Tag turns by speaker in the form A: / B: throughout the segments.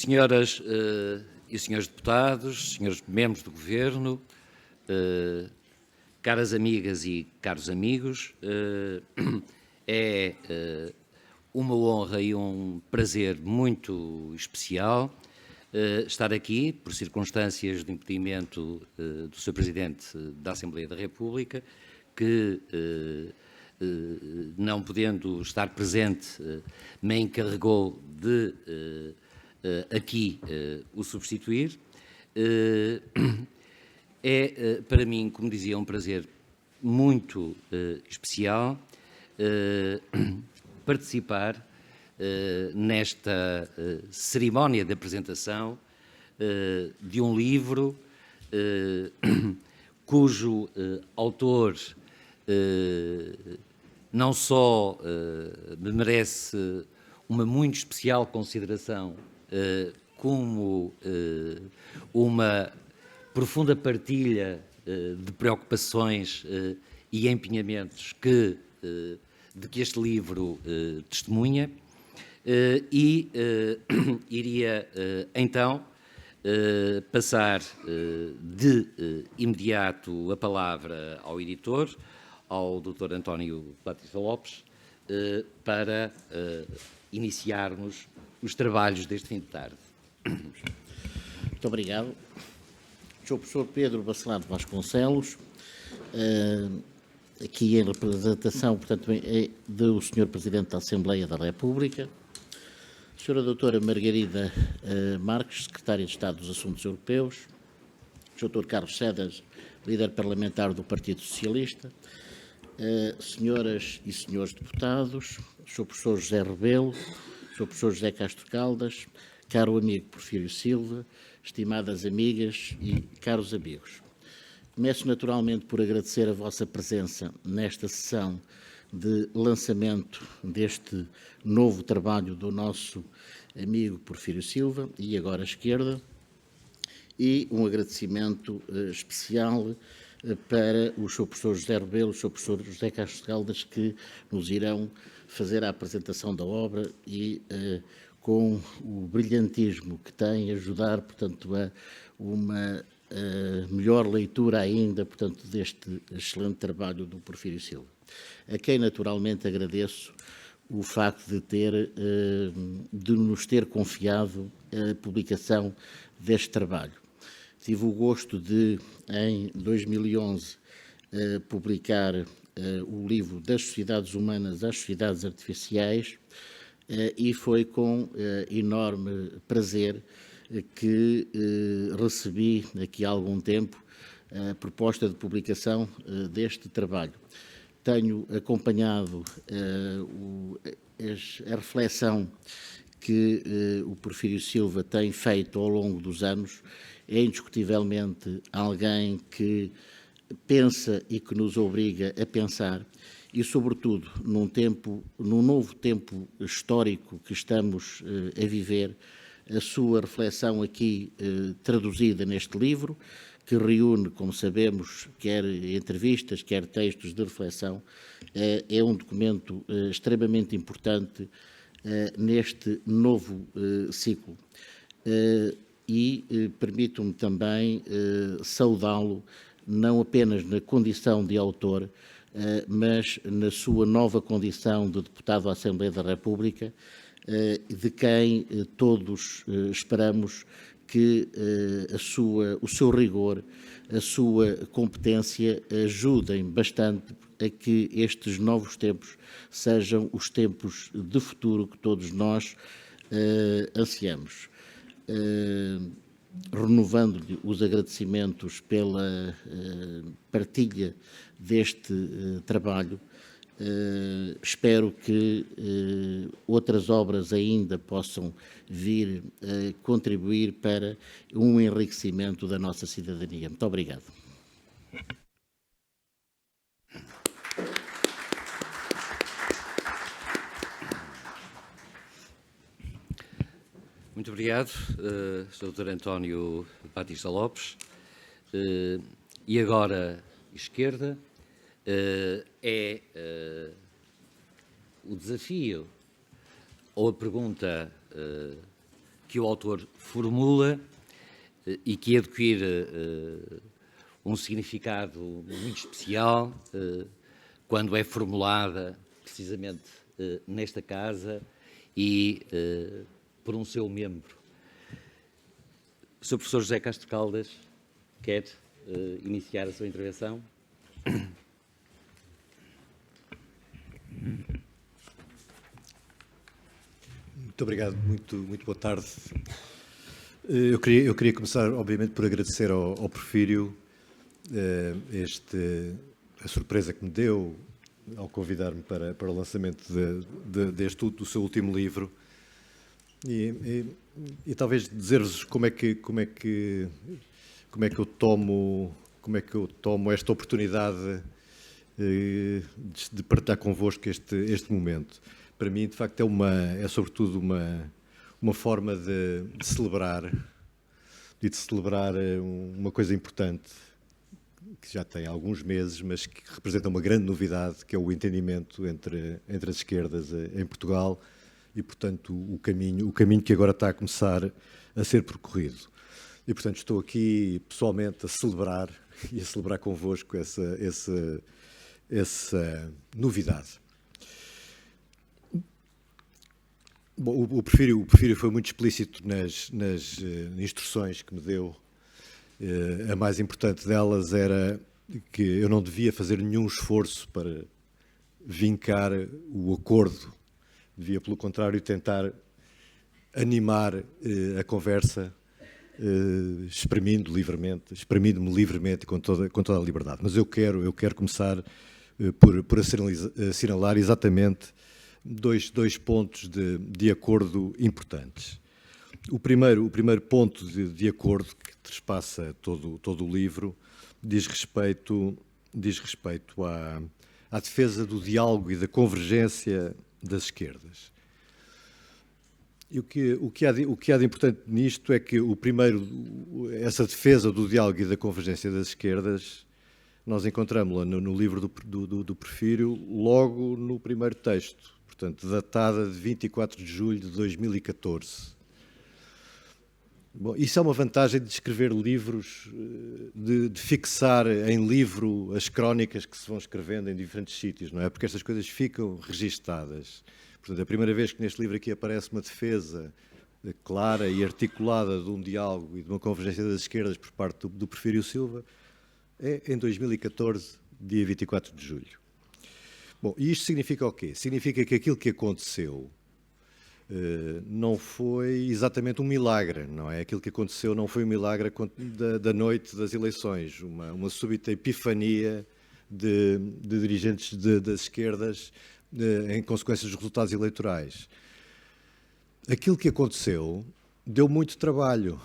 A: Senhoras e senhores deputados, senhores membros do Governo, caras amigas e caros amigos, é uma honra e um prazer muito especial estar aqui, por circunstâncias de impedimento do Sr. Presidente da Assembleia da República, que, não podendo estar presente, me encarregou de aqui o substituir. É para mim, como dizia, um prazer muito especial participar nesta cerimónia de apresentação de um livro cujo autor não só me merece uma muito especial consideração, como uma profunda partilha de preocupações e empenhamentos de que este livro testemunha, e iria então passar de imediato a palavra ao editor, ao Dr. António Batista Lopes, para iniciarmos os trabalhos deste fim de tarde.
B: Muito obrigado. Sr. Professor Pedro Bacelar Vasconcelos, aqui em representação, portanto, do Sr. Presidente da Assembleia da República, Sra. Doutora Margarida Marques, Secretária de Estado dos Assuntos Europeus, Dr. Carlos Cedas, líder parlamentar do Partido Socialista, senhoras e senhores deputados, Sr. Professor José Rebelo, Sr. Professor José Castro Caldas, caro amigo Porfírio Silva, estimadas amigas e caros amigos. Começo naturalmente por agradecer a vossa presença nesta sessão de lançamento deste novo trabalho do nosso amigo Porfírio Silva, e agora à esquerda, e um agradecimento especial para o Sr. Professor José Rebelo, o Sr. Professor José Castro Caldas, que nos irão fazer a apresentação da obra e com o brilhantismo que tem, ajudar, portanto, a uma melhor leitura ainda, portanto, deste excelente trabalho do Porfírio Silva, a quem naturalmente agradeço o facto de nos ter confiado a publicação deste trabalho. Tive o gosto de, em 2011, publicar o livro Das Sociedades Humanas às Sociedades Artificiais, e foi com enorme prazer que recebi aqui há algum tempo a proposta de publicação deste trabalho. Tenho acompanhado a reflexão que o Porfírio Silva tem feito ao longo dos anos. É indiscutivelmente alguém que pensa e que nos obriga a pensar, e sobretudo num novo tempo histórico que estamos a viver, a sua reflexão aqui traduzida neste livro, que reúne, como sabemos, quer entrevistas, quer textos de reflexão, é um documento extremamente importante neste novo ciclo. E permito-me também saudá-lo, não apenas na condição de autor, mas na sua nova condição de deputado à Assembleia da República, de quem todos esperamos que o seu rigor, a sua competência ajudem bastante a que estes novos tempos sejam os tempos de futuro que todos nós ansiamos. Renovando-lhe os agradecimentos pela partilha deste trabalho, espero que outras obras ainda possam vir a contribuir para um enriquecimento da nossa cidadania. Muito obrigado.
A: Muito obrigado, Sr. Dr. António Batista Lopes. E agora, esquerda, o desafio ou a pergunta que o autor formula e que adquire um significado muito especial quando é formulada precisamente nesta casa e por um seu membro. O Sr. Professor José Castro Caldas quer iniciar a sua intervenção.
C: Muito obrigado, muito boa tarde. Eu queria começar, obviamente, por agradecer ao Porfírio a surpresa que me deu ao convidar-me para o lançamento do seu último livro e talvez dizer-vos como é que eu tomo esta oportunidade de partilhar convosco este momento. Para mim, de facto, é sobretudo uma forma de celebrar uma coisa importante que já tem alguns meses, mas que representa uma grande novidade, que é o entendimento entre as esquerdas em Portugal e, portanto, o caminho que agora está a começar a ser percorrido. E, portanto, estou aqui pessoalmente a celebrar convosco essa novidade. Bom, o Porfírio foi muito explícito nas instruções que me deu. A mais importante delas era que eu não devia fazer nenhum esforço para vincar o acordo. Devia, pelo contrário, tentar animar a conversa, exprimindo-me livremente com toda a liberdade. Mas eu quero começar por assinalar exatamente dois pontos de acordo importantes. O primeiro ponto de acordo que trespassa todo o livro diz respeito à defesa do diálogo e da convergência das esquerdas. E o que há de importante nisto é que essa defesa do diálogo e da convergência das esquerdas, nós encontramos-la no livro do Porfírio logo no primeiro texto, portanto, datada de 24 de julho de 2014. Bom, isso é uma vantagem de escrever livros, de fixar em livro as crónicas que se vão escrevendo em diferentes sítios, não é? Porque estas coisas ficam registadas. Portanto, a primeira vez que neste livro aqui aparece uma defesa clara e articulada de um diálogo e de uma convergência das esquerdas por parte do Porfírio Silva é em 2014, dia 24 de julho. Bom, e isto significa o quê? Significa que aquilo que aconteceu não foi exatamente um milagre, não é? Aquilo que aconteceu não foi um milagre da noite das eleições, uma súbita epifania de dirigentes das esquerdas em consequência dos resultados eleitorais. Aquilo que aconteceu deu muito trabalho.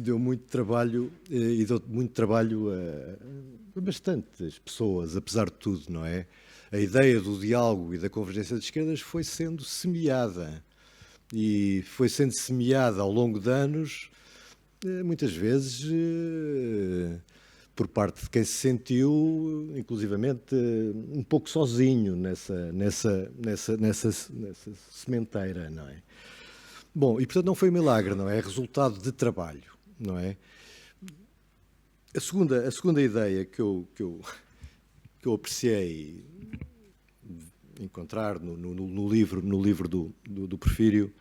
C: Deu muito trabalho e deu muito trabalho a bastantes pessoas, apesar de tudo, não é? A ideia do diálogo e da convergência de esquerdas foi sendo semeada e foi sendo semeada ao longo de anos, muitas vezes por parte de quem se sentiu, inclusivamente, um pouco sozinho nessa sementeira, não é? Bom, e portanto não foi um milagre, não é? É resultado de trabalho, não é? A segunda ideia que eu apreciei encontrar no livro do Porfírio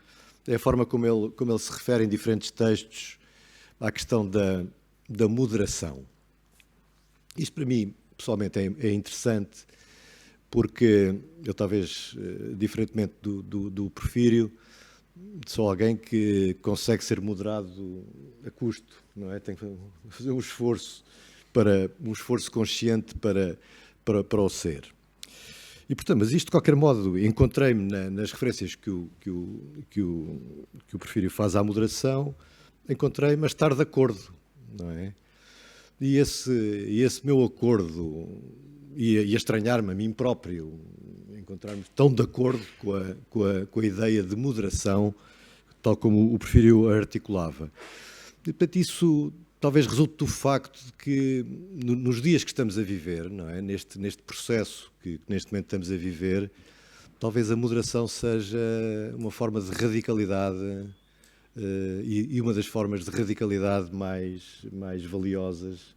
C: é a forma como ele se refere em diferentes textos à questão da moderação. Isto para mim, pessoalmente, é interessante porque eu talvez, diferentemente do Porfírio, sou alguém que consegue ser moderado a custo, não é? Tem que fazer um esforço consciente para o ser. E, portanto, mas isto, de qualquer modo, encontrei-me nas referências que o Porfírio faz à moderação, encontrei-me a estar de acordo, não é? E esse meu acordo, e a estranhar-me a mim próprio, encontrar-me tão de acordo com a ideia de moderação, tal como o Porfírio articulava. E, portanto, isso talvez resulte do facto de que nos dias que estamos a viver, não é? Neste processo que neste momento estamos a viver, talvez a moderação seja uma forma de radicalidade e uma das formas de radicalidade mais valiosas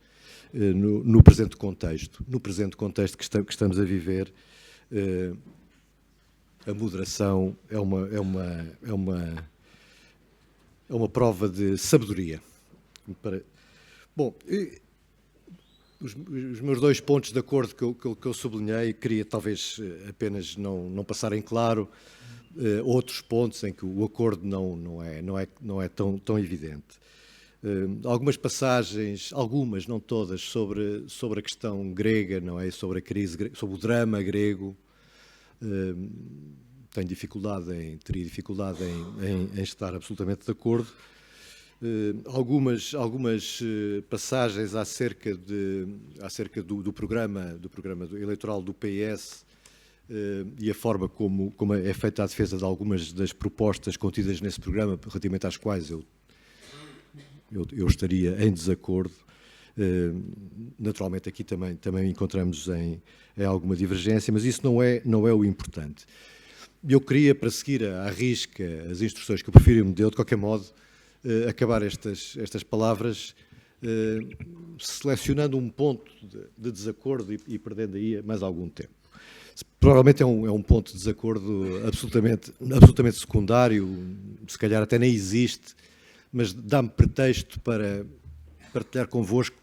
C: no presente contexto. No presente contexto que estamos a viver, a moderação é uma prova de sabedoria. Bom, os meus 2 pontos de acordo que eu sublinhei, queria talvez apenas não passar em claro outros pontos em que o acordo não é tão evidente. Algumas passagens, algumas, não todas, sobre a questão grega, não é? Sobre a crise, sobre o drama grego, teria dificuldade em estar absolutamente de acordo. Algumas passagens acerca do programa eleitoral do PS e a forma como é feita a defesa de algumas das propostas contidas nesse programa, relativamente às quais eu estaria em desacordo. Naturalmente aqui também encontramos em alguma divergência, mas isso não é o importante. Eu queria, para seguir à risca as instruções que o Porfírio me deu, de qualquer modo, acabar estas palavras selecionando um ponto de desacordo e perdendo aí mais algum tempo. Provavelmente é um ponto de desacordo absolutamente secundário, se calhar até nem existe, mas dá-me pretexto para partilhar convosco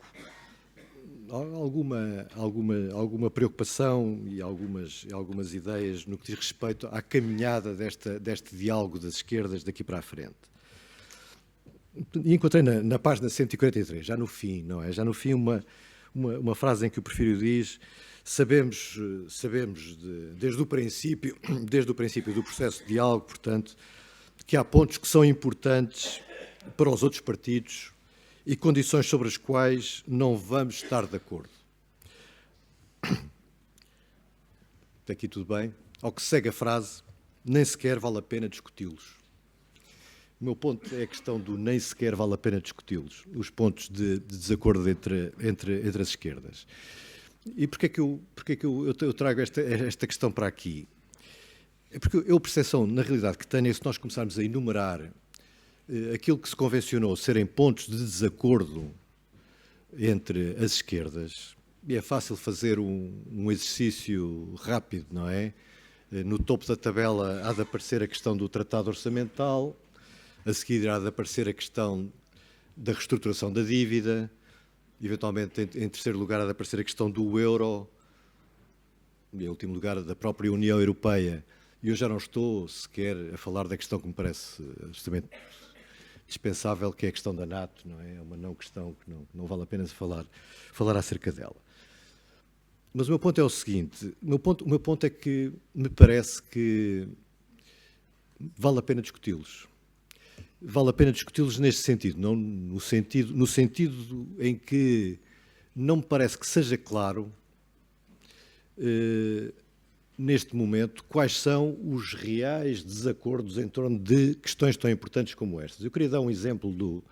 C: alguma preocupação e algumas ideias no que diz respeito à caminhada deste diálogo das esquerdas daqui para a frente. E encontrei na página 143, já no fim, não é? Já no fim uma frase em que o Porfírio diz: sabemos desde o princípio do processo de diálogo, portanto, que há pontos que são importantes para os outros partidos e condições sobre as quais não vamos estar de acordo. Até aqui tudo bem? Ao que segue a frase, nem sequer vale a pena discuti-los. O meu ponto é a questão do nem sequer vale a pena discuti-los, os pontos de desacordo entre as esquerdas. E porquê é que eu trago esta questão para aqui? É porque a percepção, na realidade, que tenho é, se nós começarmos a enumerar aquilo que se convencionou serem pontos de desacordo entre as esquerdas, e é fácil fazer um exercício rápido, não é? No topo da tabela há de aparecer a questão do tratado orçamental, a seguir há de aparecer a questão da reestruturação da dívida, eventualmente em terceiro lugar há de aparecer a questão do euro, e em último lugar da própria União Europeia. E eu já não estou sequer a falar da questão que me parece justamente dispensável, que é a questão da NATO, não é? É uma não questão que não vale a pena falar acerca dela. Mas o meu ponto é o seguinte, o meu ponto é que me parece que vale a pena discuti-los. Vale a pena discuti-los neste sentido, não no sentido em que não me parece que seja claro, neste momento, quais são os reais desacordos em torno de questões tão importantes como estas. Eu queria dar um exemplo do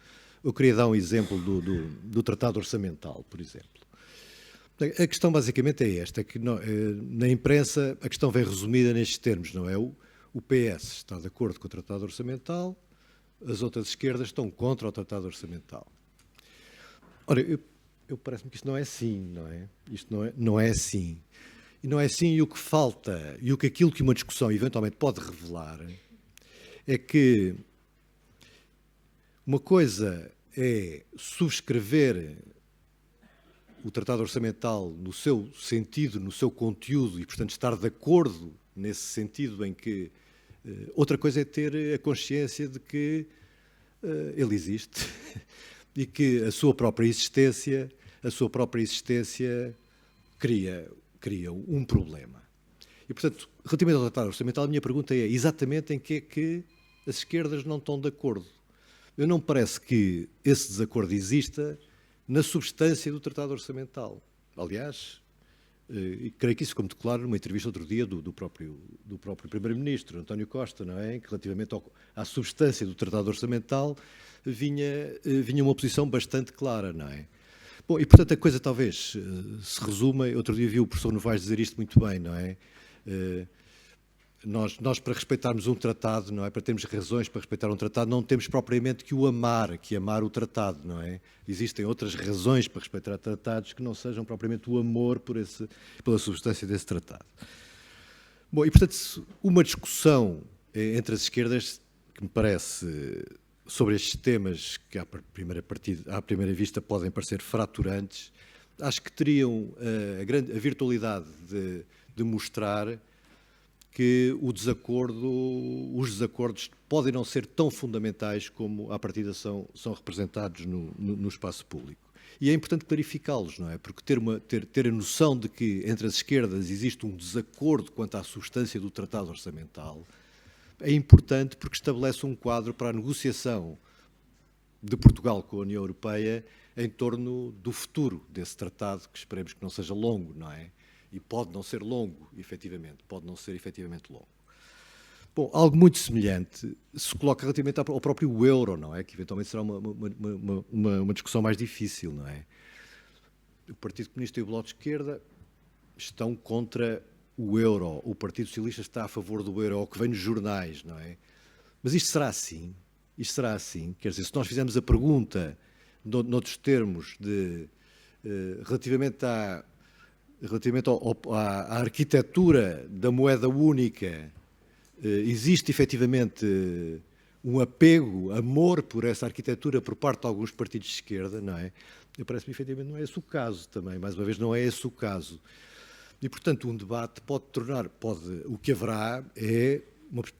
C: Tratado Orçamental, por exemplo. A questão basicamente é esta, que na imprensa a questão vem resumida nestes termos, não é? O PS está de acordo com o Tratado Orçamental, as outras esquerdas estão contra o Tratado Orçamental. Ora, eu parece-me que isto não é assim, não é? Isto não é assim. E não é assim, e o que falta, e aquilo que uma discussão eventualmente pode revelar, é que uma coisa é subscrever o Tratado Orçamental no seu sentido, no seu conteúdo, e, portanto, estar de acordo nesse sentido em que... outra coisa é ter a consciência de que ele existe e que a sua própria existência cria um problema. E, portanto, relativamente ao Tratado Orçamental, a minha pergunta é exatamente em que é que as esquerdas não estão de acordo. Eu não me parece que esse desacordo exista na substância do Tratado Orçamental. Aliás, e creio que isso ficou muito claro numa entrevista outro dia do próprio Primeiro-Ministro, António Costa, não é? Que relativamente à substância do Tratado Orçamental vinha uma posição bastante clara, não é? Bom, e portanto a coisa talvez se resuma, outro dia vi o professor Novaes dizer isto muito bem, não é? nós para respeitarmos um tratado, não é? Para termos razões para respeitar um tratado, não temos propriamente que amar o tratado, não é? Existem outras razões para respeitar tratados que não sejam propriamente o amor pela substância desse tratado. Bom, e portanto, uma discussão entre as esquerdas, que me parece, sobre estes temas que à primeira vista podem parecer fraturantes, acho que teriam a virtualidade de mostrar que os desacordos podem não ser tão fundamentais como à partida são representados no espaço público. E é importante clarificá-los, não é? Porque ter a noção de que entre as esquerdas existe um desacordo quanto à substância do tratado orçamental é importante, porque estabelece um quadro para a negociação de Portugal com a União Europeia em torno do futuro desse tratado, que esperemos que não seja longo, não é? E pode não ser longo, efetivamente, pode não ser efetivamente longo. Bom, algo muito semelhante se coloca relativamente ao próprio euro, não é? Que eventualmente será uma discussão mais difícil, não é? O Partido Comunista e o Bloco de Esquerda estão contra o euro, o Partido Socialista está a favor do euro, o que vem nos jornais, não é? Mas isto será assim? Isto será assim? Quer dizer, se nós fizermos a pergunta noutros termos relativamente à arquitetura da moeda única, existe efetivamente um amor por essa arquitetura por parte de alguns partidos de esquerda, não é? Parece-me efetivamente não é esse o caso também, mais uma vez não é esse o caso. E, portanto, um debate o que haverá é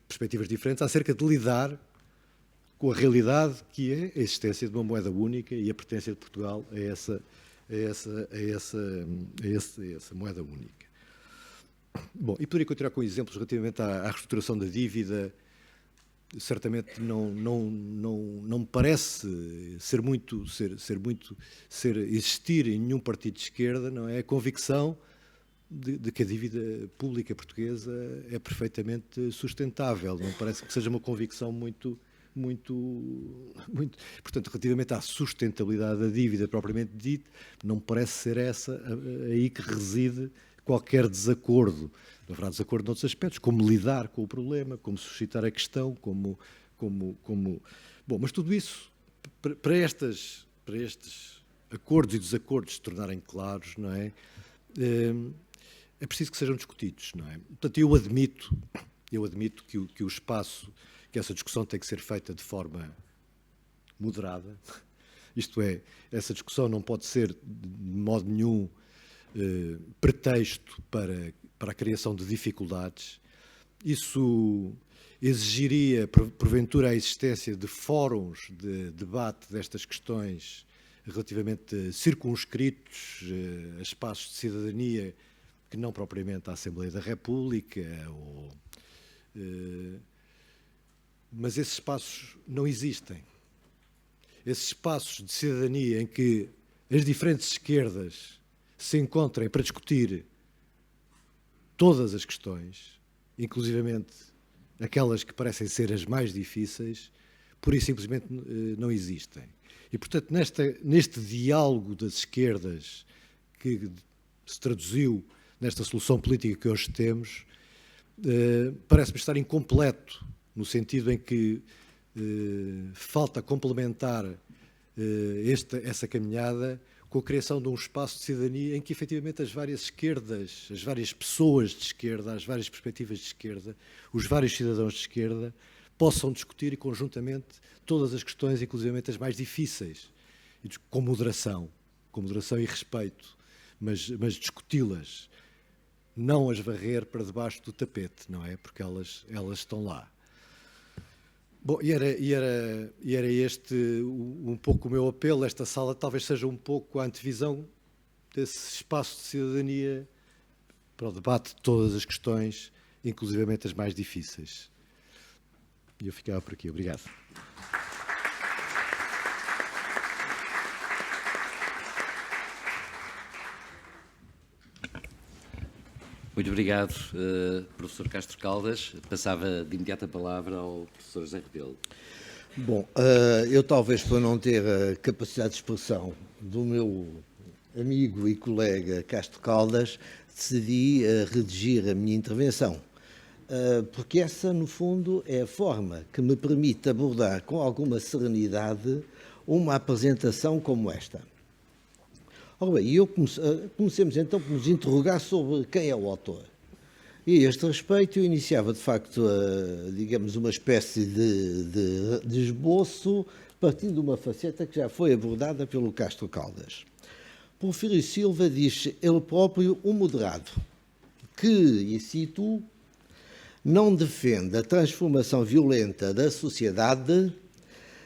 C: perspectivas diferentes acerca de lidar com a realidade que é a existência de uma moeda única e a pertença de Portugal a essa moeda única. Bom, e poderia continuar com exemplos relativamente à reestruturação da dívida. Certamente não me parece existir em nenhum partido de esquerda, não é, a convicção de que a dívida pública portuguesa é perfeitamente sustentável. Não parece que seja uma convicção muito. Portanto, relativamente à sustentabilidade da dívida propriamente dita, não parece ser essa aí que reside qualquer desacordo. Haverá desacordo noutros aspectos, como lidar com o problema, como suscitar a questão, Bom, mas tudo isso, para estes acordos e desacordos se tornarem claros, não é? É preciso que sejam discutidos, não é? Portanto, eu admito que o espaço, que essa discussão tem que ser feita de forma moderada, isto é, essa discussão não pode ser de modo nenhum pretexto para a criação de dificuldades. Isso exigiria, porventura, a existência de fóruns de debate destas questões relativamente circunscritos a espaços de cidadania que não propriamente a Assembleia da República, mas esses espaços não existem. Esses espaços de cidadania em que as diferentes esquerdas se encontrem para discutir todas as questões, inclusivamente aquelas que parecem ser as mais difíceis, pura e simplesmente não existem. E, portanto, neste diálogo das esquerdas que se traduziu nesta solução política que hoje temos, parece-me estar incompleto, no sentido em que falta complementar essa caminhada com a criação de um espaço de cidadania em que, efetivamente, as várias esquerdas, as várias pessoas de esquerda, as várias perspectivas de esquerda, os vários cidadãos de esquerda, possam discutir conjuntamente todas as questões, inclusive as mais difíceis, com moderação e respeito, mas discuti-las, não as varrer para debaixo do tapete, não é? Porque elas estão lá. Bom, e era este um pouco o meu apelo. Esta sala talvez seja um pouco a antevisão desse espaço de cidadania para o debate de todas as questões, inclusivamente as mais difíceis. E eu ficava por aqui. Obrigado.
A: Muito obrigado, professor Castro Caldas. Passava de imediato a palavra ao professor José Rebelo.
D: Bom, eu talvez por não ter a capacidade de expressão do meu amigo e colega Castro Caldas, decidi redigir a minha intervenção. porque essa, no fundo, é a forma que me permite abordar com alguma serenidade uma apresentação como esta. Ora bem, comecemos então por nos interrogar sobre quem é o autor. E a este respeito eu iniciava, de facto, digamos, uma espécie de esboço, partindo de uma faceta que já foi abordada pelo Castro Caldas. Porfírio Silva diz ele próprio um moderado, que, e cito, não defende a transformação violenta da sociedade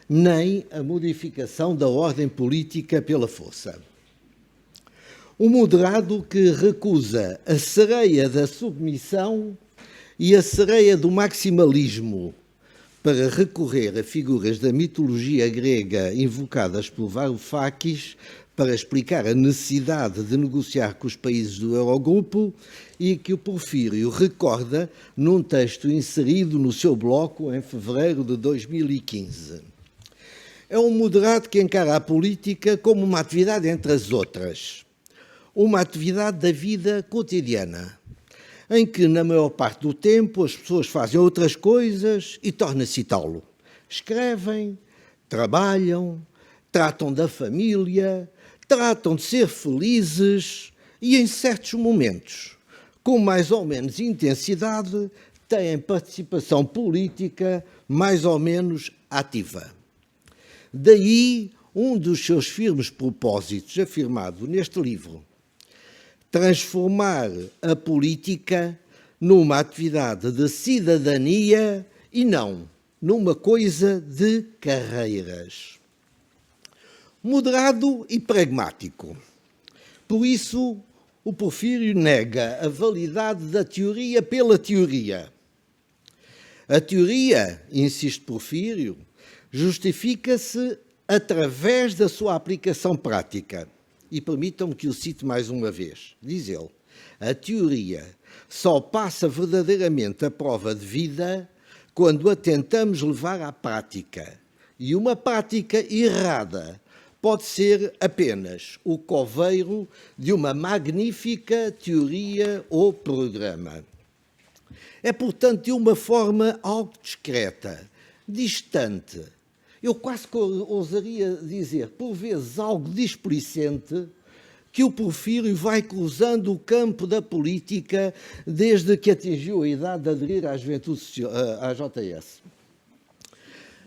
D: nem a modificação da ordem política pela força. Um moderado que recusa a sereia da submissão e a sereia do maximalismo para recorrer a figuras da mitologia grega invocadas por Varoufakis para explicar a necessidade de negociar com os países do Eurogrupo e que o Porfírio recorda num texto inserido no seu bloco em fevereiro de 2015. É um moderado que encara a política como uma atividade entre as outras, uma atividade da vida cotidiana, em que, na maior parte do tempo, as pessoas fazem outras coisas e torna-se talo. Escrevem, trabalham, tratam da família, tratam de ser felizes e, em certos momentos, com mais ou menos intensidade, têm participação política mais ou menos ativa. Daí um dos seus firmes propósitos, afirmado neste livro: transformar a política numa atividade de cidadania e não numa coisa de carreiras. Moderado e pragmático. Por isso, o Porfírio nega a validade da teoria pela teoria. A teoria, insiste Porfírio, justifica-se através da sua aplicação prática. E permitam-me que o cite mais uma vez. Diz ele: a teoria só passa verdadeiramente a prova de vida quando a tentamos levar à prática. E uma prática errada pode ser apenas o coveiro de uma magnífica teoria ou programa. É, portanto, de uma forma algo discreta, distante, eu quase que ousaria dizer, por vezes algo displicente, que o Porfírio vai cruzando o campo da política desde que atingiu a idade de aderir à juventude, à JS.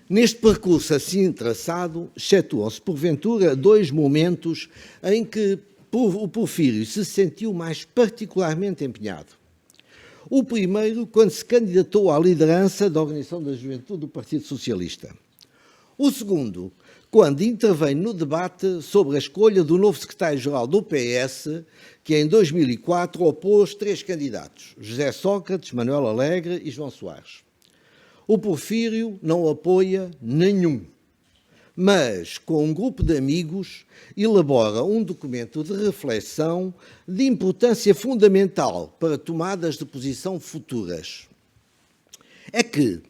D: Neste percurso assim traçado, excetuam-se, porventura, dois momentos em que o Porfírio se sentiu mais particularmente empenhado. O primeiro, quando se candidatou à liderança da Organização da Juventude do Partido Socialista. O segundo, quando intervém no debate sobre a escolha do novo secretário-geral do PS, que em 2004 opôs 3 candidatos, José Sócrates, Manuel Alegre e João Soares. O Porfírio não apoia nenhum, mas, com um grupo de amigos, elabora um documento de reflexão de importância fundamental para tomadas de posição futuras. É que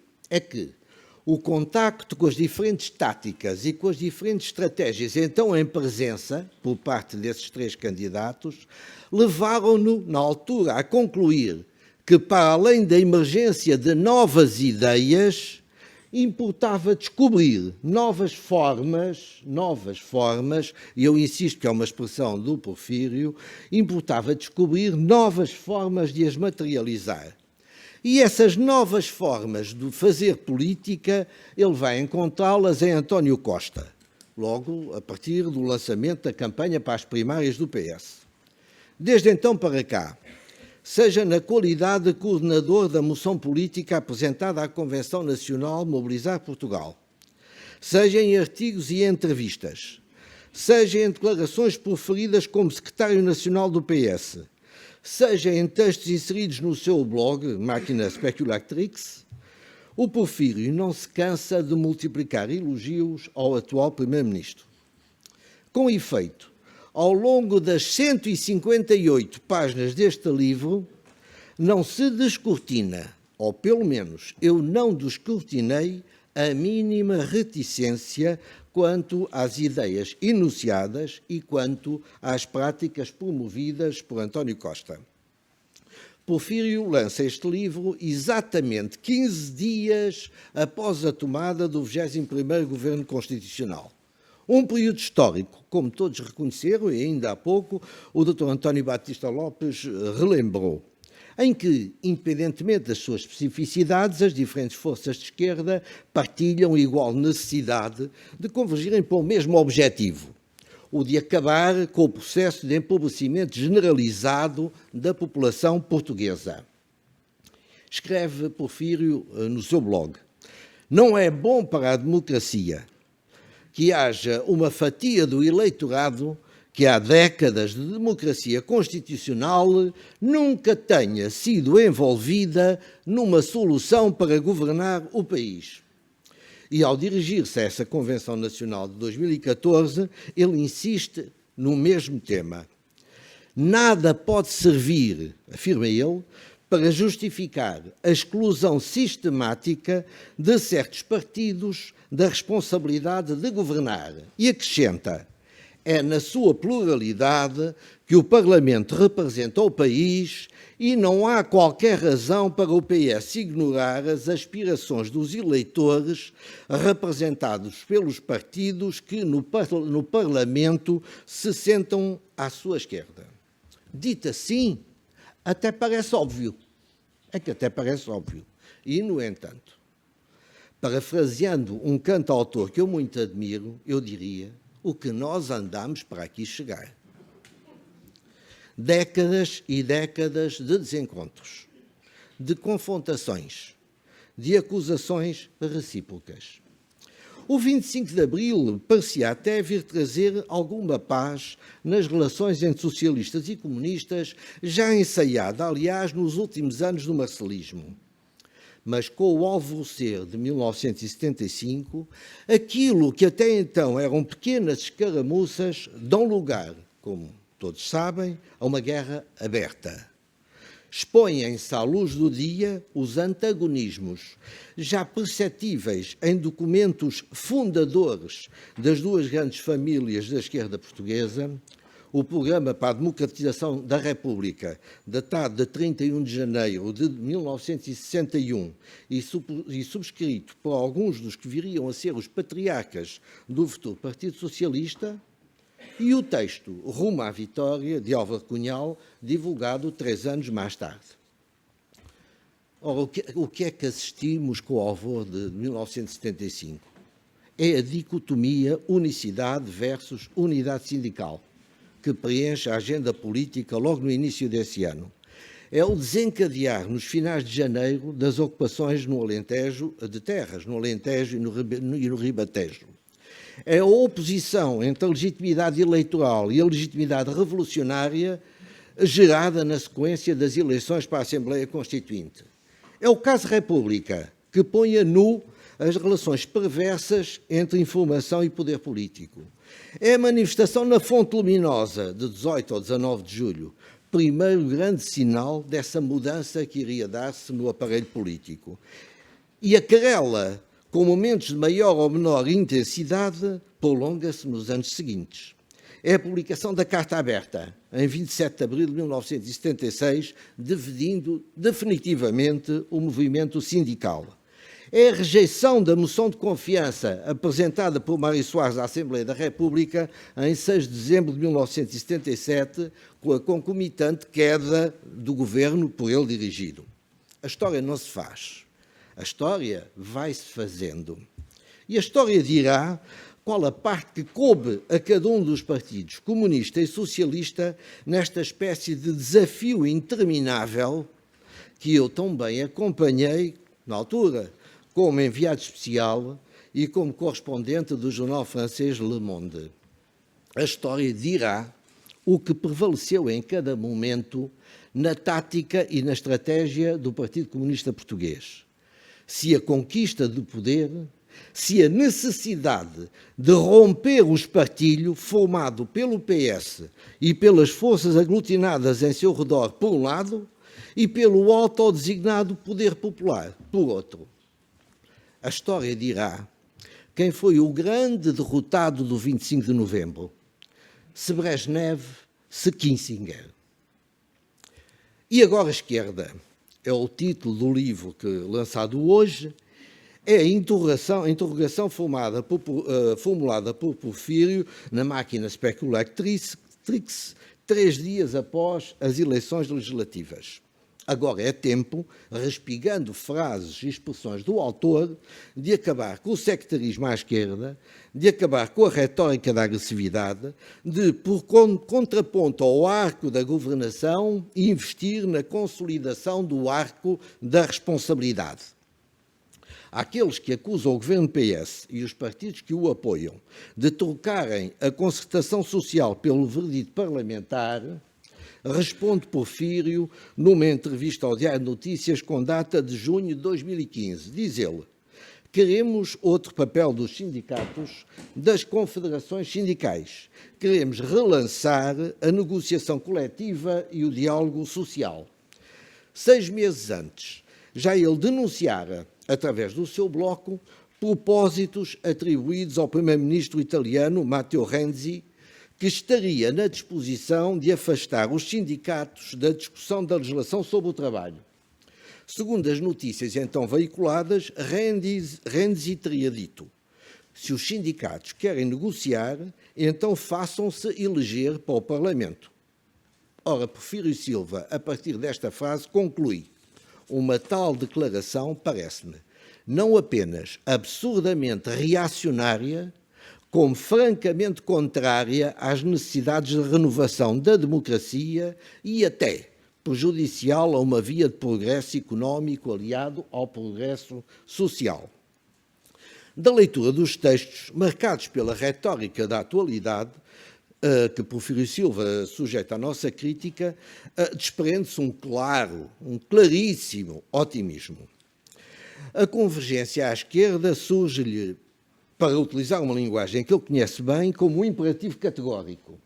D: o contacto com as diferentes táticas e com as diferentes estratégias então em presença, por parte desses 3 candidatos, levaram-no, na altura, a concluir que, para além da emergência de novas ideias, importava descobrir novas formas, e eu insisto que é uma expressão do Porfírio, importava descobrir novas formas de as materializar. E essas novas formas de fazer política, ele vai encontrá-las em António Costa, logo a partir do lançamento da campanha para as primárias do PS. Desde então para cá, seja na qualidade de coordenador da moção política apresentada à Convenção Nacional Mobilizar Portugal, seja em artigos e entrevistas, seja em declarações proferidas como secretário nacional do PS, seja em textos inseridos no seu blog, Máquina Speculatrix, o Porfírio não se cansa de multiplicar elogios ao atual Primeiro-Ministro. Com efeito, ao longo das 158 páginas deste livro, não se descortina, ou pelo menos eu não descortinei, a mínima reticência quanto às ideias enunciadas e quanto às práticas promovidas por António Costa. Porfírio lança este livro exatamente 15 dias após a tomada do 21º Governo Constitucional. Um período histórico, como todos reconheceram, e ainda há pouco o Dr. António Batista Lopes relembrou, em que, independentemente das suas especificidades, as diferentes forças de esquerda partilham igual necessidade de convergirem para o mesmo objetivo, o de acabar com o processo de empobrecimento generalizado da população portuguesa. Escreve Porfírio no seu blog: não é bom para a democracia que haja uma fatia do eleitorado que há décadas de democracia constitucional nunca tenha sido envolvida numa solução para governar o país. E ao dirigir-se a essa Convenção Nacional de 2014, ele insiste no mesmo tema. Nada pode servir, afirma ele, para justificar a exclusão sistemática de certos partidos da responsabilidade de governar. E acrescenta: é na sua pluralidade que o Parlamento representa o país e não há qualquer razão para o PS ignorar as aspirações dos eleitores representados pelos partidos que no Parlamento se sentam à sua esquerda. Dito assim, até parece óbvio. É que até parece óbvio. E, no entanto, parafraseando um cantautor que eu muito admiro, eu diria: o que nós andamos para aqui chegar. Décadas e décadas de desencontros, de confrontações, de acusações recíprocas. O 25 de Abril parecia até vir trazer alguma paz nas relações entre socialistas e comunistas, já ensaiada, aliás, nos últimos anos do marcelismo. Mas com o alvorecer de 1975, aquilo que até então eram pequenas escaramuças dão lugar, como todos sabem, a uma guerra aberta. Expõem-se à luz do dia os antagonismos, já perceptíveis em documentos fundadores das duas grandes famílias da esquerda portuguesa, o Programa para a Democratização da República, datado de 31 de janeiro de 1961 e subscrito por alguns dos que viriam a ser os patriarcas do futuro Partido Socialista, e o texto Rumo à Vitória, de Álvaro Cunhal, divulgado 3 anos mais tarde. Ora, o que é que assistimos com o alvor de 1975? É a dicotomia unicidade versus unidade sindical, que preenche a agenda política logo no início desse ano. É o desencadear, nos finais de janeiro, das ocupações no Alentejo, de terras, no Alentejo e no Ribatejo. É a oposição entre a legitimidade eleitoral e a legitimidade revolucionária gerada na sequência das eleições para a Assembleia Constituinte. É o caso República, que põe a nu as relações perversas entre informação e poder político. É a manifestação na Fonte Luminosa, de 18 ao 19 de julho, primeiro grande sinal dessa mudança que iria dar-se no aparelho político. E a querela, com momentos de maior ou menor intensidade, prolonga-se nos anos seguintes. É a publicação da Carta Aberta, em 27 de abril de 1976, dividindo definitivamente o movimento sindical. É a rejeição da moção de confiança apresentada por Mário Soares à Assembleia da República em 6 de dezembro de 1977, com a concomitante queda do governo por ele dirigido. A história não se faz. A história vai-se fazendo. E a história dirá qual a parte que coube a cada um dos partidos, comunista e socialista, nesta espécie de desafio interminável que eu também acompanhei, na altura, como enviado especial e como correspondente do jornal francês Le Monde. A história dirá o que prevaleceu em cada momento na tática e na estratégia do Partido Comunista Português. Se a conquista do poder, se a necessidade de romper o espartilho formado pelo PS e pelas forças aglutinadas em seu redor, por um lado, e pelo autodesignado poder popular, por outro. A história dirá quem foi o grande derrotado do 25 de novembro, se Brezhnev, se Kissinger. E agora a esquerda? É o título do livro lançado hoje. É a interrogação formulada por Porfírio na máquina Speculatrix 3 dias após as eleições legislativas. Agora é tempo, respigando frases e expressões do autor, de acabar com o sectarismo à esquerda, de acabar com a retórica da agressividade, de, por contraponto ao arco da governação, investir na consolidação do arco da responsabilidade. Aqueles que acusam o governo PS e os partidos que o apoiam de trocarem a concertação social pelo verdito parlamentar, responde Porfírio numa entrevista ao Diário de Notícias com data de junho de 2015. Diz ele: queremos outro papel dos sindicatos, das confederações sindicais. Queremos relançar a negociação coletiva e o diálogo social. 6 meses antes, já ele denunciara, através do seu bloco, propósitos atribuídos ao primeiro-ministro italiano Matteo Renzi, que estaria na disposição de afastar os sindicatos da discussão da legislação sobre o trabalho. Segundo as notícias então veiculadas, Renzi teria dito: se os sindicatos querem negociar, então façam-se eleger para o Parlamento. Ora, Porfírio Silva, a partir desta frase, conclui: uma tal declaração parece-me não apenas absurdamente reacionária, como francamente contrária às necessidades de renovação da democracia e até prejudicial a uma via de progresso económico aliado ao progresso social. Da leitura dos textos, marcados pela retórica da atualidade, que Porfírio Silva sujeita à nossa crítica, desprende-se um claríssimo otimismo. A convergência à esquerda surge-lhe, para utilizar uma linguagem que ele conhece bem, como um imperativo categórico.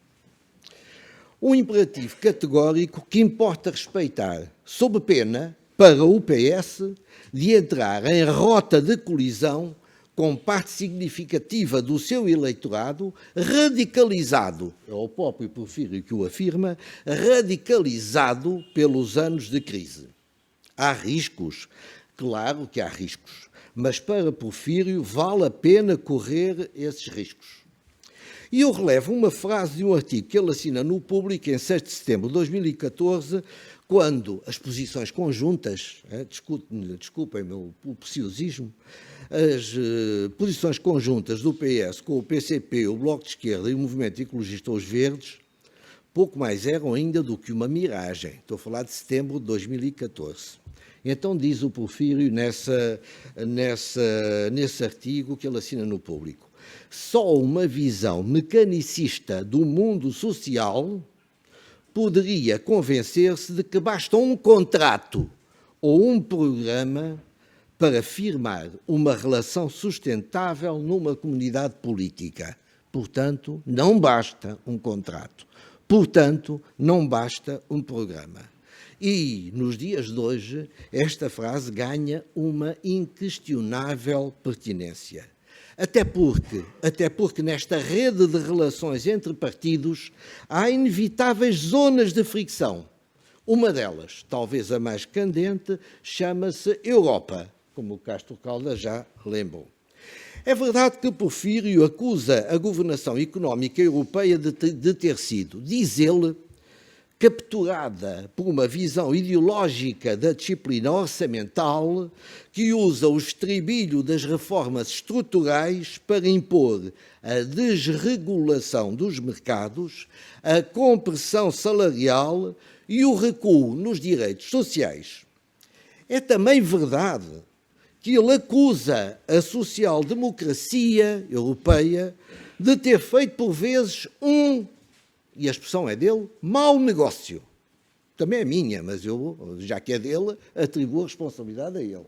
D: Um imperativo categórico que importa respeitar, sob pena, para o PS, de entrar em rota de colisão com parte significativa do seu eleitorado radicalizado, é o próprio Porfírio que o afirma, radicalizado pelos anos de crise. Há riscos? Claro que há riscos, mas para Porfírio vale a pena correr esses riscos. E eu relevo uma frase de um artigo que ele assina no Público em 6 de setembro de 2014, quando as posições conjuntas, desculpem-me o preciosismo, as posições conjuntas do PS com o PCP, o Bloco de Esquerda e o Movimento Ecologista Os Verdes, pouco mais eram ainda do que uma miragem. Estou a falar de setembro de 2014. Então diz o Porfírio nesse artigo que ele assina no Público: só uma visão mecanicista do mundo social poderia convencer-se de que basta um contrato ou um programa para firmar uma relação sustentável numa comunidade política. Portanto, não basta um contrato. Portanto, não basta um programa. E, nos dias de hoje, esta frase ganha uma inquestionável pertinência. Até porque nesta rede de relações entre partidos há inevitáveis zonas de fricção. Uma delas, talvez a mais candente, chama-se Europa, como o Castro Caldas já lembrou. É verdade que Porfírio acusa a governação económica europeia de ter sido, diz ele, capturada por uma visão ideológica da disciplina orçamental que usa o estribilho das reformas estruturais para impor a desregulação dos mercados, a compressão salarial e o recuo nos direitos sociais. É também verdade que ele acusa a social-democracia europeia de ter feito por vezes e a expressão é dele, mau negócio. Também é minha, mas eu, já que é dele, atribuo a responsabilidade a ele.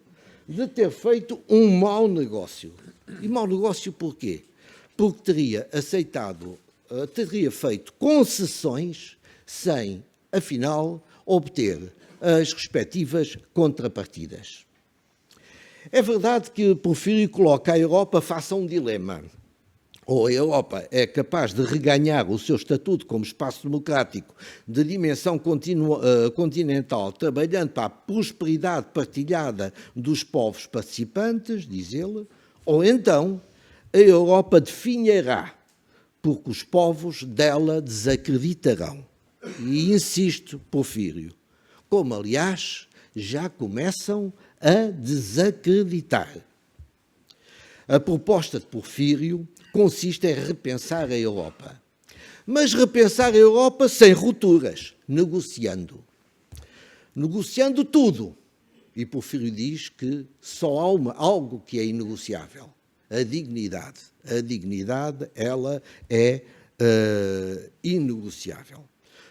D: De ter feito um mau negócio. E mau negócio porquê? Porque teria feito concessões sem, afinal, obter as respectivas contrapartidas. É verdade que Porfírio coloca a Europa face a um dilema. ou a Europa é capaz de reganhar o seu estatuto como espaço democrático de dimensão continental, trabalhando para a prosperidade partilhada dos povos participantes, diz ele, ou então a Europa definhará, porque os povos dela desacreditarão. E insisto, Porfírio, como aliás já começam a desacreditar. A proposta de Porfírio consiste em repensar a Europa. Mas repensar a Europa sem rupturas, negociando. Negociando tudo. E Porfírio diz que só há algo que é inegociável: a dignidade. A dignidade, ela é inegociável.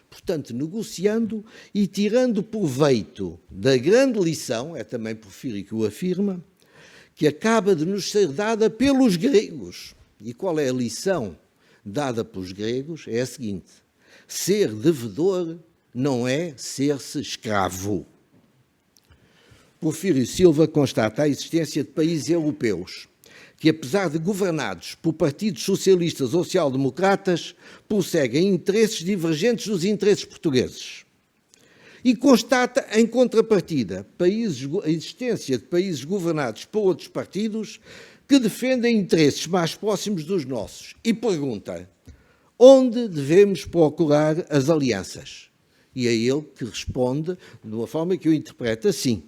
D: Portanto, negociando e tirando proveito da grande lição, é também Porfírio que o afirma, que acaba de nos ser dada pelos gregos. E qual é a lição dada pelos gregos? É a seguinte: ser devedor não é ser-se escravo. Porfírio Silva constata a existência de países europeus que, apesar de governados por partidos socialistas ou social-democratas, prosseguem interesses divergentes dos interesses portugueses. E constata, em contrapartida, a existência de países governados por outros partidos que defendem interesses mais próximos dos nossos. E pergunta: onde devemos procurar as alianças? E é ele que responde de uma forma que eu interpreto assim: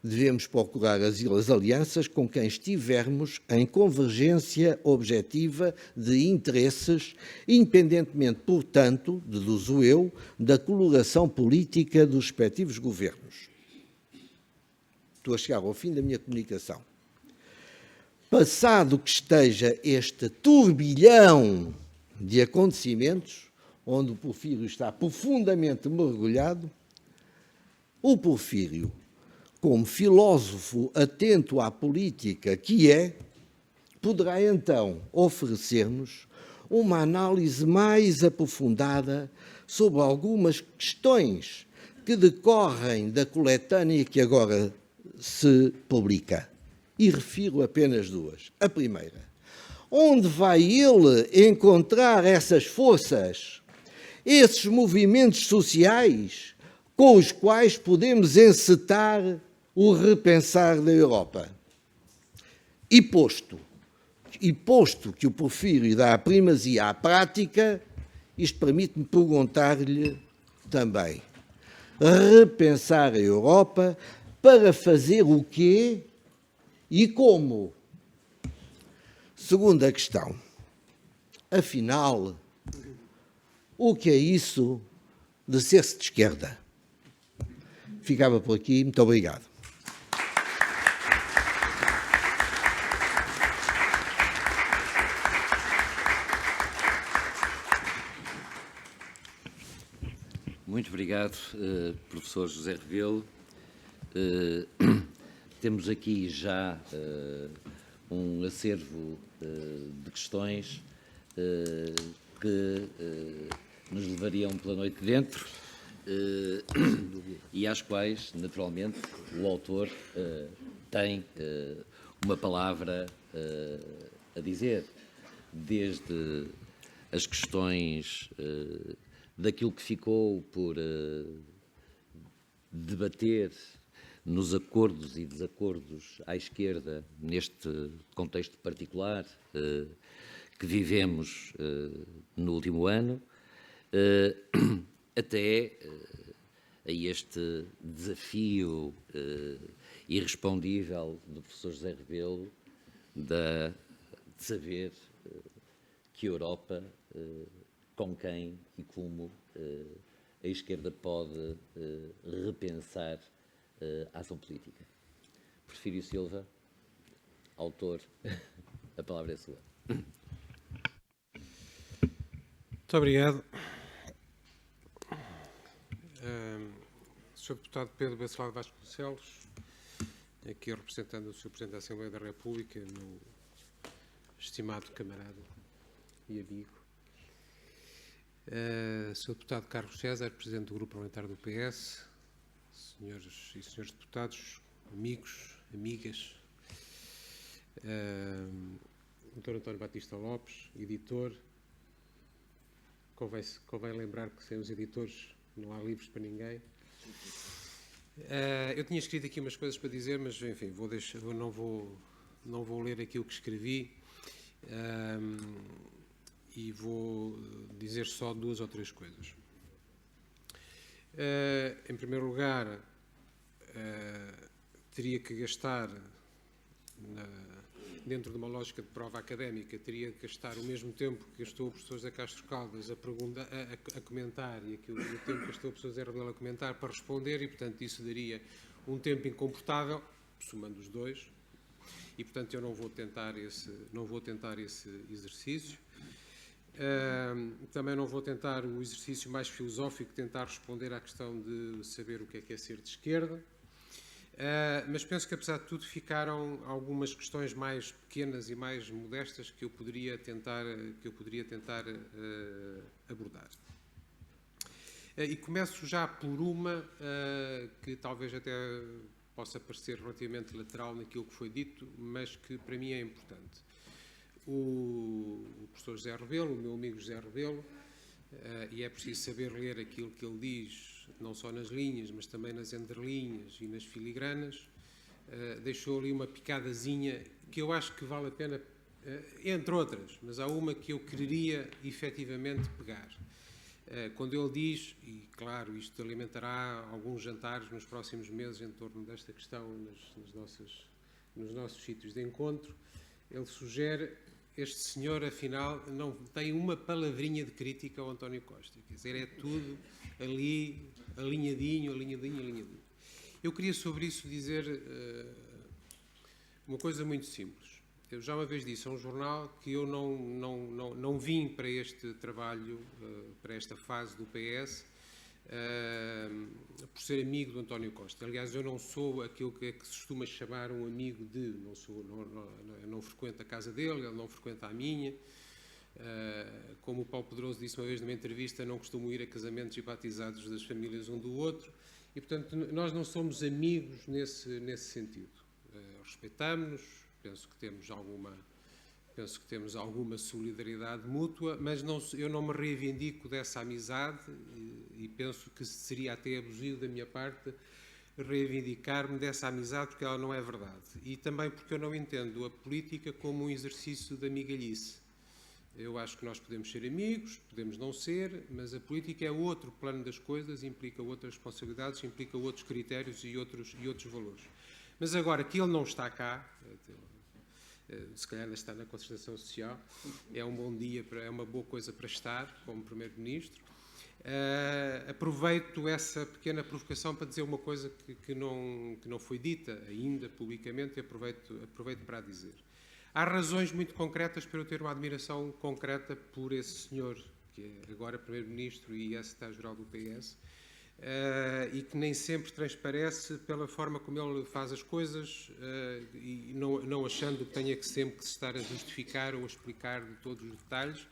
D: devemos procurar as alianças com quem estivermos em convergência objetiva de interesses, independentemente, portanto, deduzo eu, da coloração política dos respectivos governos. Estou a chegar ao fim da minha comunicação. Passado que esteja este turbilhão de acontecimentos, onde o Porfírio está profundamente mergulhado, o Porfírio, como filósofo atento à política que é, poderá então oferecer-nos uma análise mais aprofundada sobre algumas questões que decorrem da coletânea que agora se publica. E refiro apenas duas. A primeira: onde vai ele encontrar essas forças, esses movimentos sociais com os quais podemos encetar o repensar da Europa? E posto que o Porfírio dá a primazia à prática, isto permite-me perguntar-lhe também: repensar a Europa para fazer o quê e como? Segunda questão: afinal, o que é isso de ser-se de esquerda? Ficava por aqui. Muito obrigado.
A: Muito obrigado, professor José Rebelo. Temos aqui já um acervo de questões que nos levariam pela noite dentro e às quais, naturalmente, o autor tem uma palavra a dizer, desde as questões daquilo que ficou por debater nos acordos e desacordos à esquerda, neste contexto particular que vivemos no último ano, até a este desafio irrespondível do professor José Rebelo de saber que a Europa, com quem e como a esquerda pode repensar a ação política. Porfírio Silva, autor, a palavra é sua.
E: Muito obrigado. Sr. Deputado Pedro Bacelar Vasconcelos, aqui representando o Sr. Presidente da Assembleia da República, meu estimado camarada e amigo. Sr. Deputado Carlos César, Presidente do Grupo Parlamentar do PS, senhores e senhores deputados, amigos, amigas, Dr. António Batista Lopes, editor. Convém lembrar que sem os editores não há livros para ninguém. Eu tinha escrito aqui umas coisas para dizer, mas enfim, não vou ler aqui o que escrevi e vou dizer só 2 ou 3 coisas. Em primeiro lugar, teria que gastar, dentro de uma lógica de prova académica, teria que gastar o mesmo tempo que gastou o professor José Castro Caldas a comentar e o tempo que gastou o professor José Rebelo a comentar para responder, e portanto isso daria um tempo incomportável, somando os 2, e portanto eu não vou tentar esse exercício. Também não vou tentar o exercício mais filosófico, tentar responder à questão de saber o que é ser de esquerda. Mas penso que, apesar de tudo, ficaram algumas questões mais pequenas e mais modestas que eu poderia tentar abordar. E começo já por uma que talvez até possa parecer relativamente lateral naquilo que foi dito, mas que para mim é importante. O professor José Rebelo, o meu amigo José Rebelo, e é preciso saber ler aquilo que ele diz, não só nas linhas, mas também nas entrelinhas e nas filigranas, deixou ali uma picadazinha que eu acho que vale a pena, entre outras, mas há uma que eu quereria efetivamente pegar. Quando ele diz, e claro, isto alimentará alguns jantares nos próximos meses em torno desta questão nos nossos sítios de encontro, ele sugere: este senhor, afinal, não tem uma palavrinha de crítica ao António Costa. Quer dizer, é tudo ali, alinhadinho. Eu queria sobre isso dizer uma coisa muito simples. Eu já uma vez disse a um jornal que eu não vim para este trabalho, para esta fase do PS, por ser amigo do António Costa. Aliás, eu não sou aquilo que se costuma chamar um amigo de, eu não frequento a casa dele, ele não frequenta a minha. Como o Paulo Pedroso disse uma vez numa entrevista, não costumo ir a casamentos e batizados das famílias um do outro, e portanto nós não somos amigos nesse sentido. Respeitamos-nos, penso que temos alguma solidariedade mútua, mas eu não me reivindico dessa amizade e penso que seria até abusivo da minha parte reivindicar-me dessa amizade, porque ela não é verdade. E também porque eu não entendo a política como um exercício de amigalhice. Eu acho que nós podemos ser amigos, podemos não ser, mas a política é outro plano das coisas, implica outras responsabilidades, implica outros critérios e outros valores. Mas agora que ele não está cá, se calhar ainda está na concertação social, é um bom dia, é uma boa coisa para estar como Primeiro-Ministro. Aproveito essa pequena provocação para dizer uma coisa que não foi dita ainda publicamente, e aproveito para a dizer. Há razões muito concretas para eu ter uma admiração concreta por esse senhor, que é agora Primeiro-Ministro e secretário-geral do PS, e que nem sempre transparece pela forma como ele faz as coisas, e não achando que tenha que sempre se estar a justificar ou a explicar de todos os detalhes.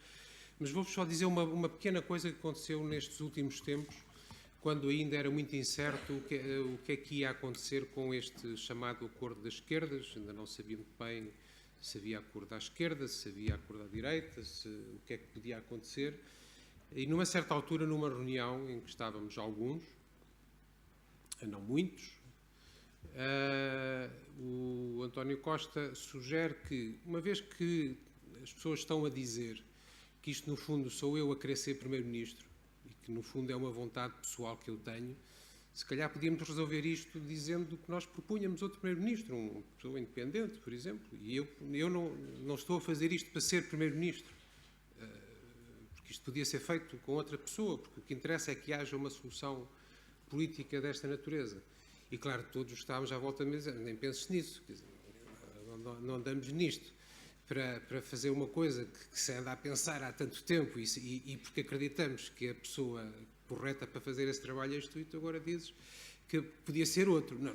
E: Mas vou-vos só dizer uma pequena coisa que aconteceu nestes últimos tempos, quando ainda era muito incerto o que é que ia acontecer com este chamado acordo das esquerdas. Ainda não sabia muito bem se havia acordo à esquerda, se havia acordo à direita, o que é que podia acontecer. E numa certa altura, numa reunião em que estávamos alguns, não muitos, o António Costa sugere que, uma vez que as pessoas estão a dizer que isto no fundo sou eu a querer ser Primeiro-Ministro e que no fundo é uma vontade pessoal que eu tenho, se calhar podíamos resolver isto dizendo que nós propunhamos outro Primeiro-Ministro, uma pessoa independente, por exemplo, e eu não estou a fazer isto para ser Primeiro-Ministro, porque isto podia ser feito com outra pessoa, porque o que interessa é que haja uma solução política desta natureza. E claro, todos estávamos à volta da mesa, nem penses nisso, quer dizer, não andamos nisto para fazer uma coisa que se anda a pensar há tanto tempo e porque acreditamos que a pessoa correta para fazer esse trabalho és tu, e tu agora dizes que podia ser outro. Não,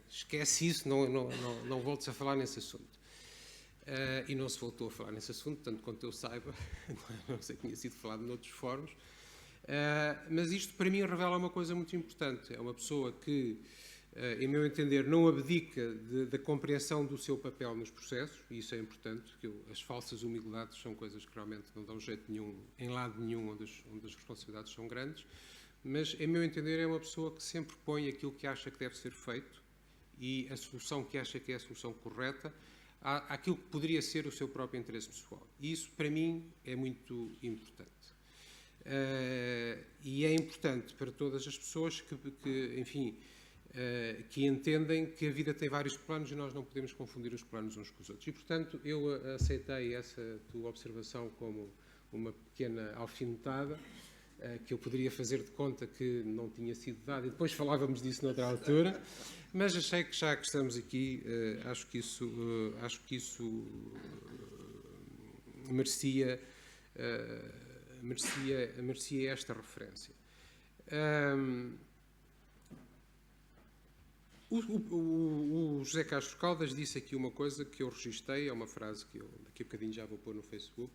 E: esquece isso, não voltes a falar nesse assunto. E não se voltou a falar nesse assunto, tanto quanto eu saiba, não sei que tinha sido falado noutros fóruns, mas isto para mim revela uma coisa muito importante. É uma pessoa que em meu entender, não abdica da compreensão do seu papel nos processos, e isso é importante, porque as falsas humildades são coisas que realmente não dão jeito nenhum, em lado nenhum, onde as responsabilidades são grandes, mas, em meu entender, é uma pessoa que sempre põe aquilo que acha que deve ser feito e a solução que acha que é a solução correta àquilo que poderia ser o seu próprio interesse pessoal. E isso, para mim, é muito importante. E é importante para todas as pessoas que enfim, que entendem que a vida tem vários planos e nós não podemos confundir os planos uns com os outros. E, portanto, eu aceitei essa tua observação como uma pequena alfinetada, que eu poderia fazer de conta que não tinha sido dada, e depois falávamos disso noutra altura, mas achei que já que estamos aqui, acho que isso merecia esta referência. O José Castro Caldas disse aqui uma coisa que eu registrei, é uma frase que eu daqui a bocadinho já vou pôr no Facebook.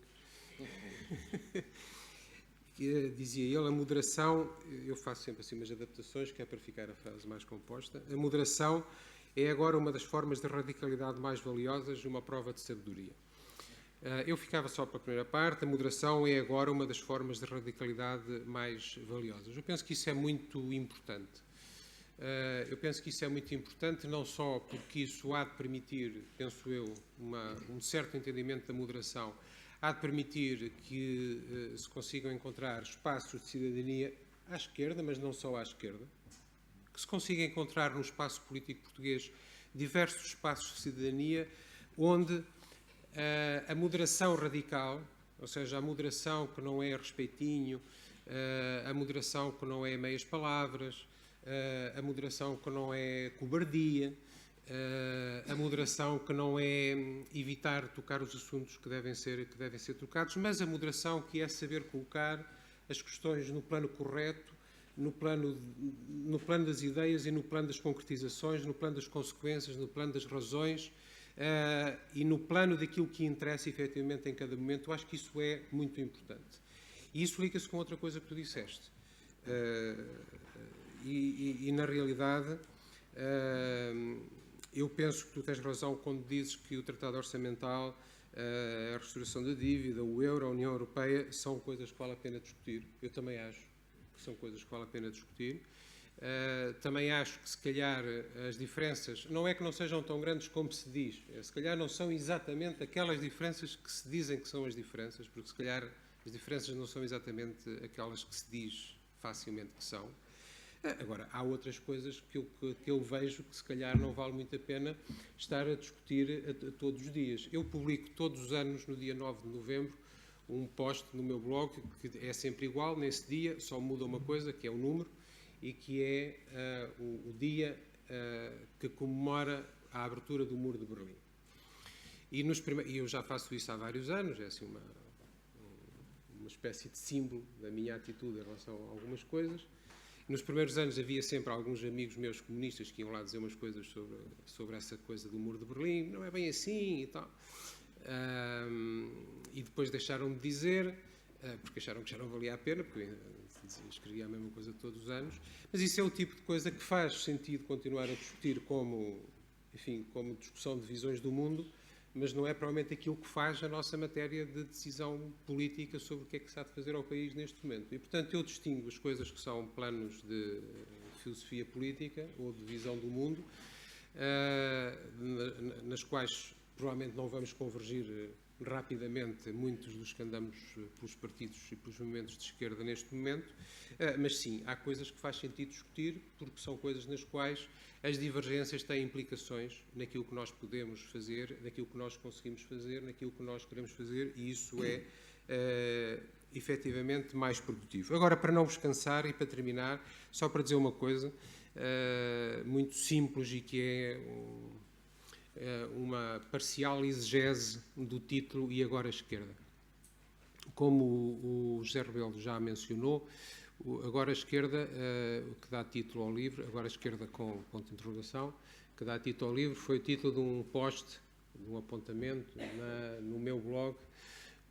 E: Que dizia ele, a moderação, eu faço sempre assim umas adaptações, que é para ficar a frase mais composta, a moderação é agora uma das formas de radicalidade mais valiosas de uma prova de sabedoria. Eu ficava só para a primeira parte, a moderação é agora uma das formas de radicalidade mais valiosas. Eu penso que isso é muito importante. Eu penso que isso é muito importante, não só porque isso há de permitir, penso eu, um certo entendimento da moderação, há de permitir que se consigam encontrar espaços de cidadania à esquerda, mas não só à esquerda, que se consiga encontrar no espaço político português diversos espaços de cidadania onde a moderação radical, ou seja, a moderação que não é respeitinho, a moderação que não é meias palavras, a moderação que não é cobardia, a moderação que não é evitar tocar os assuntos que devem ser tocados, mas a moderação que é saber colocar as questões no plano correto, no plano das ideias e no plano das concretizações, no plano das consequências, no plano das razões e no plano daquilo que interessa efetivamente em cada momento. Eu acho que isso é muito importante. E isso liga-se com outra coisa que tu disseste. E na realidade, eu penso que tu tens razão quando dizes que o Tratado Orçamental, a restauração da dívida, o euro, a União Europeia, são coisas que vale a pena discutir. Eu também acho que são coisas que vale a pena discutir. Também acho que, se calhar, as diferenças, não é que não sejam tão grandes como se diz, se calhar não são exatamente aquelas diferenças que se dizem que são as diferenças, porque, se calhar, as diferenças não são exatamente aquelas que se diz facilmente que são. Agora, há outras coisas que eu vejo que, se calhar, não vale muito a pena estar a discutir todos os dias. Eu publico todos os anos, no dia 9 de novembro, um post no meu blog, que é sempre igual, nesse dia, só muda uma coisa, que é o número, e que é o dia que comemora a abertura do Muro de Berlim. E eu já faço isso há vários anos, é assim uma espécie de símbolo da minha atitude em relação a algumas coisas. Nos primeiros anos havia sempre alguns amigos meus comunistas que iam lá dizer umas coisas sobre essa coisa do Muro de Berlim, não é bem assim e tal. E depois deixaram de dizer, porque acharam que já não valia a pena, porque eu escrevia a mesma coisa todos os anos. Mas isso é o tipo de coisa que faz sentido continuar a discutir como discussão de visões do mundo, mas não é provavelmente aquilo que faz a nossa matéria de decisão política sobre o que é que se há de fazer ao país neste momento. E, portanto, eu distingo as coisas que são planos de filosofia política ou de visão do mundo, nas quais provavelmente não vamos convergir rapidamente muitos dos que andamos pelos partidos e pelos movimentos de esquerda neste momento, mas sim, há coisas que faz sentido discutir, porque são coisas nas quais as divergências têm implicações naquilo que nós podemos fazer, naquilo que nós conseguimos fazer, naquilo que nós queremos fazer, e isso é efetivamente mais produtivo. Agora, para não vos cansar e para terminar, só para dizer uma coisa muito simples e que é uma parcial exegese do título "E agora a esquerda". Como o José Rebelo já mencionou, agora a esquerda, que dá título ao livro, agora a esquerda com ponto de interrogação, que dá título ao livro, foi o título de um post, de um apontamento no meu blog,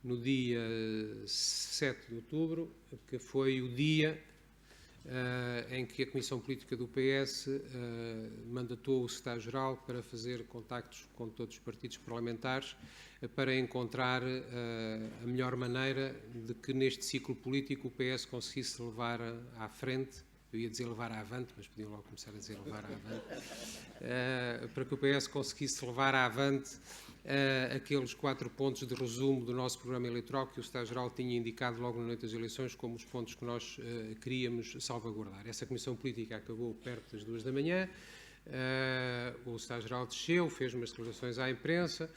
E: no dia 7 de outubro, que foi o dia em que a Comissão Política do PS mandatou o Secretário-Geral para fazer contactos com todos os partidos parlamentares para encontrar a melhor maneira de que neste ciclo político o PS conseguisse levar à frente, eu ia dizer levar avante, mas podiam logo começar a dizer levar avante, para que o PS conseguisse levar avante aqueles 4 pontos de resumo do nosso programa eleitoral que o Secretário-Geral tinha indicado logo na noite das eleições como os pontos que nós queríamos salvaguardar. Essa Comissão Política acabou perto das 2 da manhã, o Secretário-Geral desceu, fez umas declarações à imprensa,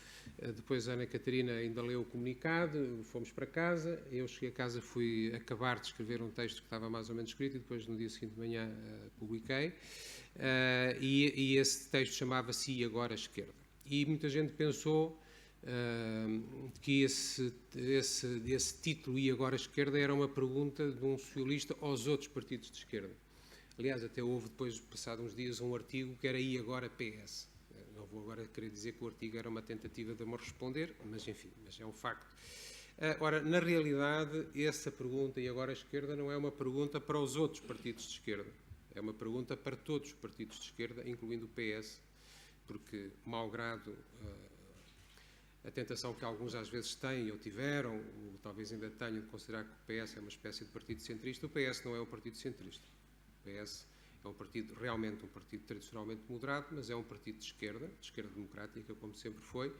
E: depois a Ana Catarina ainda leu o comunicado, fomos para casa, eu cheguei a casa, fui acabar de escrever um texto que estava mais ou menos escrito e depois no dia seguinte de manhã publiquei, e esse texto chamava-se E Agora a Esquerda. E muita gente pensou que esse título, E Agora a Esquerda, era uma pergunta de um socialista aos outros partidos de esquerda. Aliás, até houve depois, passado uns dias, um artigo que era E Agora PS. Não vou agora querer dizer que o artigo era uma tentativa de me responder, mas enfim, mas é um facto. Ora, na realidade, essa pergunta, E Agora a Esquerda, não é uma pergunta para os outros partidos de esquerda. É uma pergunta para todos os partidos de esquerda, incluindo o PS, porque, malgrado a tentação que alguns às vezes têm ou tiveram, ou talvez ainda tenham, de considerar que o PS é uma espécie de partido centrista, o PS não é um partido centrista. O PS é um partido, realmente um partido tradicionalmente moderado, mas é um partido de esquerda democrática, como sempre foi.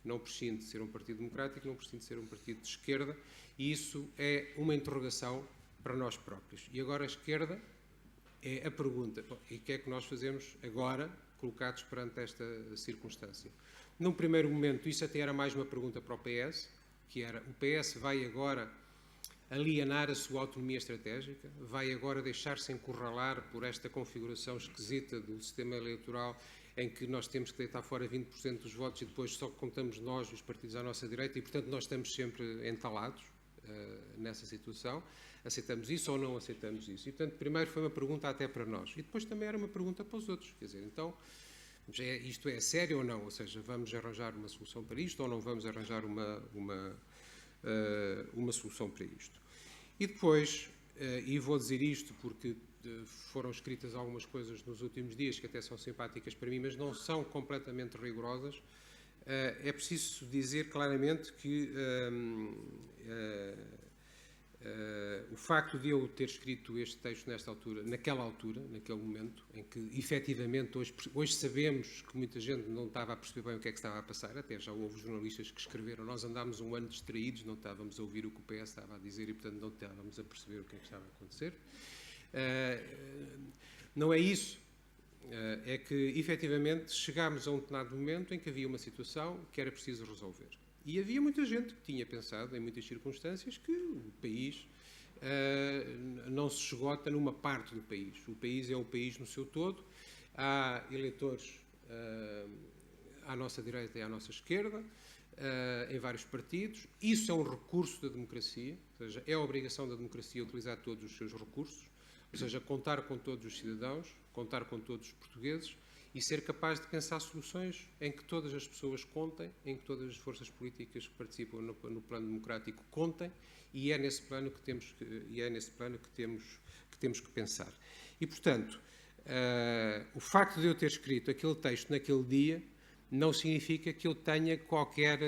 E: Não prescinde de ser um partido democrático, não prescinde de ser um partido de esquerda, e isso é uma interrogação para nós próprios. E agora a esquerda é a pergunta, e o que é que nós fazemos agora, colocados perante esta circunstância? Num primeiro momento, isso até era mais uma pergunta para o PS, que era, o PS vai agora alienar a sua autonomia estratégica, vai agora deixar-se encurralar por esta configuração esquisita do sistema eleitoral em que nós temos que deitar fora 20% dos votos e depois só contamos nós, os partidos à nossa direita, e portanto nós estamos sempre entalados nessa situação. Aceitamos isso ou não aceitamos isso? E portanto, primeiro foi uma pergunta até para nós, e depois também era uma pergunta para os outros, quer dizer, então, isto é sério ou não? Ou seja, vamos arranjar uma solução para isto ou não vamos arranjar uma solução para isto? E depois, e vou dizer isto porque foram escritas algumas coisas nos últimos dias que até são simpáticas para mim, mas não são completamente rigorosas, é preciso dizer claramente que o facto de eu ter escrito este texto naquela altura, naquele momento, em que efetivamente hoje sabemos que muita gente não estava a perceber bem o que é que estava a passar, até já houve jornalistas que escreveram, nós andámos um ano distraídos, não estávamos a ouvir o que o PS estava a dizer e portanto não estávamos a perceber o que é que estava a acontecer. Não é isso, é que efetivamente chegámos a um determinado momento em que havia uma situação que era preciso resolver. E havia muita gente que tinha pensado, em muitas circunstâncias, que o país não se esgota numa parte do país. O país é o país no seu todo. Há eleitores à nossa direita e à nossa esquerda, em vários partidos. Isso é um recurso da democracia, ou seja, é a obrigação da democracia utilizar todos os seus recursos, ou seja, contar com todos os cidadãos, contar com todos os portugueses, e ser capaz de pensar soluções em que todas as pessoas contem, em que todas as forças políticas que participam no plano democrático contem, e é nesse plano que temos que pensar. E, portanto, o facto de eu ter escrito aquele texto naquele dia não significa que eu tenha qualquer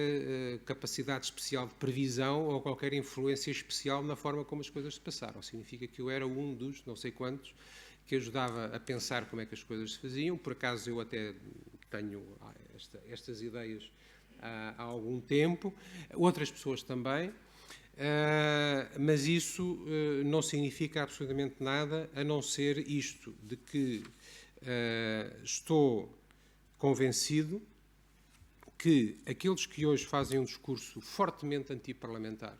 E: capacidade especial de previsão ou qualquer influência especial na forma como as coisas se passaram. Significa que eu era um dos não sei quantos que ajudava a pensar como é que as coisas se faziam. Por acaso eu até tenho estas ideias há algum tempo, outras pessoas também, mas isso não significa absolutamente nada, a não ser isto, de que estou convencido que aqueles que hoje fazem um discurso fortemente antiparlamentar,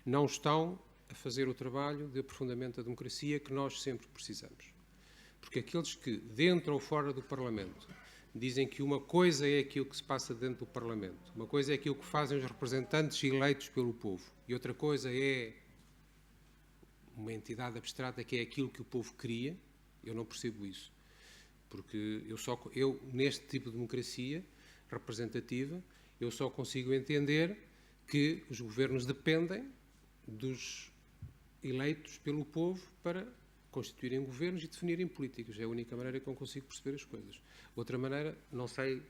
E: não estão a fazer o trabalho de aprofundamento da democracia que nós sempre precisamos. Porque aqueles que, dentro ou fora do Parlamento, dizem que uma coisa é aquilo que se passa dentro do Parlamento, uma coisa é aquilo que fazem os representantes eleitos pelo povo, e outra coisa é uma entidade abstrata que é aquilo que o povo cria, eu não percebo isso. Porque eu neste tipo de democracia representativa, eu só consigo entender que os governos dependem dos eleitos pelo povo para constituírem governos e definirem políticas. É a única maneira que eu consigo perceber as coisas. Outra maneira, não sei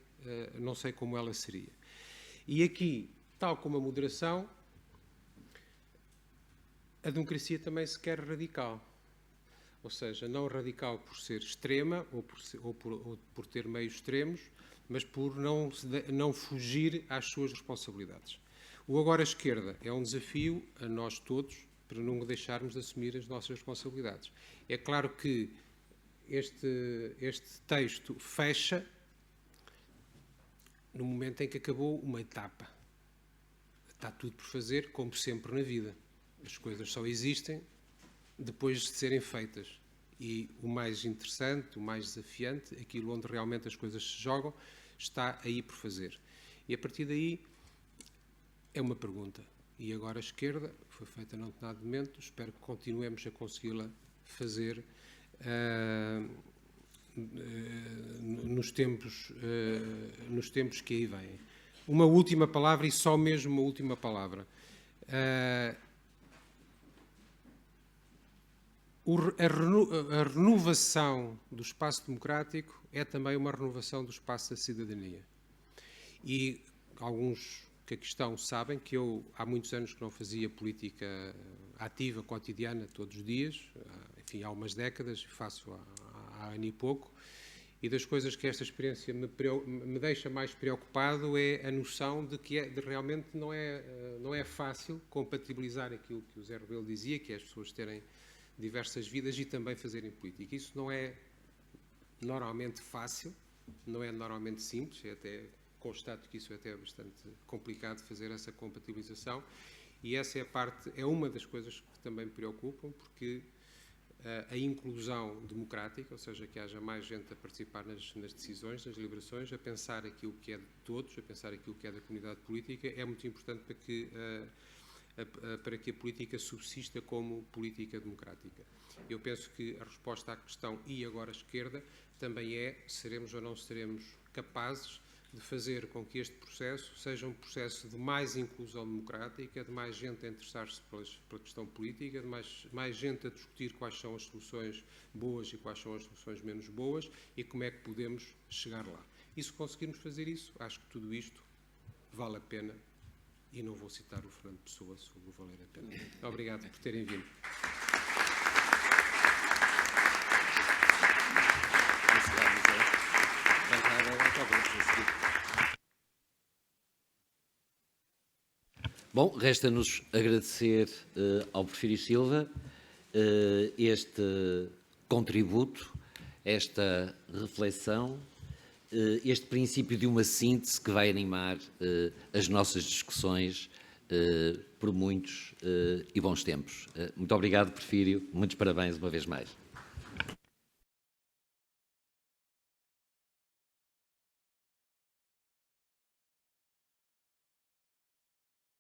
E: como ela seria. E aqui, tal como a moderação, a democracia também se quer radical. Ou seja, não radical por ser extrema ou por ter meios extremos, mas por não fugir às suas responsabilidades. O agora esquerda é um desafio a nós todos para não deixarmos de assumir as nossas responsabilidades. É claro que este texto fecha no momento em que acabou uma etapa. Está tudo por fazer, como sempre na vida. As coisas só existem depois de serem feitas. E o mais interessante, o mais desafiante, aquilo onde realmente as coisas se jogam, está aí por fazer. E a partir daí é uma pergunta. E agora a esquerda, foi feita num determinado momento, espero que continuemos a consegui-la fazer nos tempos que aí vêm. Uma última palavra, e só mesmo uma última palavra. A renovação do espaço democrático é também uma renovação do espaço da cidadania. E alguns que aqui estão sabem que eu há muitos anos que não fazia política ativa, cotidiana, todos os dias, enfim, há umas décadas, faço há ano e pouco, e das coisas que esta experiência me deixa mais preocupado é a noção de que realmente não é fácil compatibilizar aquilo que o Zé Rebelo dizia, que é as pessoas terem diversas vidas e também fazerem política. Isso não é normalmente fácil, não é normalmente simples, até constato que isso é até bastante complicado fazer essa compatibilização, e essa é uma das coisas que também me preocupam, porque a inclusão democrática, ou seja, que haja mais gente a participar nas decisões, nas deliberações, a pensar aquilo que é de todos, a pensar aquilo que é da comunidade política, é muito importante para que a política subsista como política democrática. Eu penso que a resposta à questão "e agora a esquerda" também é: seremos ou não seremos capazes de fazer com que este processo seja um processo de mais inclusão democrática, de mais gente a interessar-se pela questão política, de mais gente a discutir quais são as soluções boas e quais são as soluções menos boas e como é que podemos chegar lá. E se conseguirmos fazer isso, acho que tudo isto vale a pena. E não vou citar o Fernando Pessoa sobre o valer a pena. Obrigado por terem vindo.
A: Bom, resta-nos agradecer ao Porfírio Silva este contributo, esta reflexão, este princípio de uma síntese que vai animar as nossas discussões por muitos e bons tempos. Muito obrigado, Porfírio. Muitos parabéns uma vez mais.